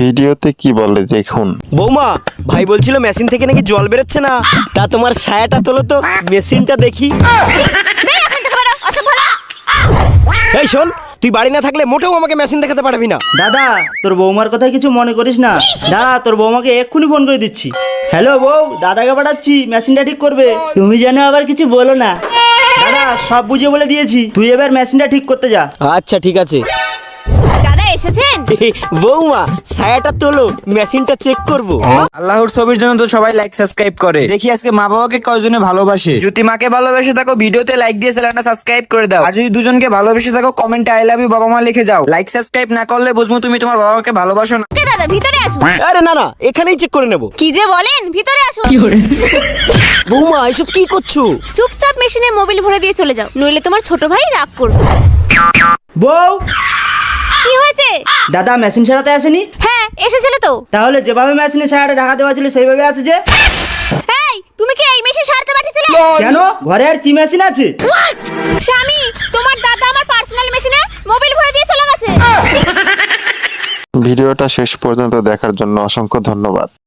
ভিডিওতে কি বলে দেখুন। বৌমা, ভাই বলছিল মেশিন থেকে নাকি জল বেরোচ্ছে না, তা তোমার ছায়াটা তোলো তো, মেশিনটা দেখি। এই শোন, তুই বাড়ি না থাকলে মোটেও আমাকে মেশিন দেখাতে পারবি না। দাদা, তোর বৌমার কথায় কিছু মনে করিস না। দাদা, তোর বৌমাকে এক্ষুনি ফোন করে দিচ্ছি। হ্যালো বউ, দাদাকে পাঠাচ্ছি, মেশিনটা ঠিক করবে। তুমি যেন আবার কিছু বলো না। দাদা, সব বুঝিয়ে বলে দিয়েছি, তুই এবার মেশিনটা ঠিক করতে যা। আচ্ছা ঠিক আছে। দাদা এসেছেন? বৌমা, ছায়াটা তোলো, মেশিনটা চেক করব। আল্লাহর ছবির জন্য তো সবাই লাইক সাবস্ক্রাইব করে। দেখি আজকে মা বাবাকে কয়জনে ভালোবাসে। যদি মাকে ভালোবেসে থাকো ভিডিওতে লাইক দিয়ে চ্যানেলটা সাবস্ক্রাইব করে দাও। আর যদি দুজনকে ভালোবেসে থাকো কমেন্টে আই লাভ ইউ বাবা মা লিখে যাও। লাইক সাবস্ক্রাইব না করলে বুঝবো তুমি তোমার বাবা মাকে ভালোবাসো না। ওকে দাদা, ভিতরে আসুন। আরে না না, এখানেই চেক করে নেব। কি যে বলেন, ভিতরে আসুন। বৌমা, এসব কি করছো? চুপচাপ মেশিনে মোবিল ভরে দিয়ে চলে যাও, নইলে তোমার ছোট ভাই রাগ করবে। বউ, কি হয়েছে? দাদা মেশিন সারাতে আসেনি? হ্যাঁ এসেছিল তো। তাহলে যেভাবে মেশিনে সারাটা ঢাকা দেওয়া ছিল সেইভাবে আছে যে। এই, তুমি কি এই মেশিন সারতে পাঠিয়েছিলে? কেন, ঘরে আর কি মেশিন আছে? স্বামী, তোমার দাদা আমার পার্সোনাল মেশিনে মোবিল ভরে দিয়ে চলে গেছে। ভিডিওটা শেষ পর্যন্ত দেখার জন্য অসংখ্য ধন্যবাদ।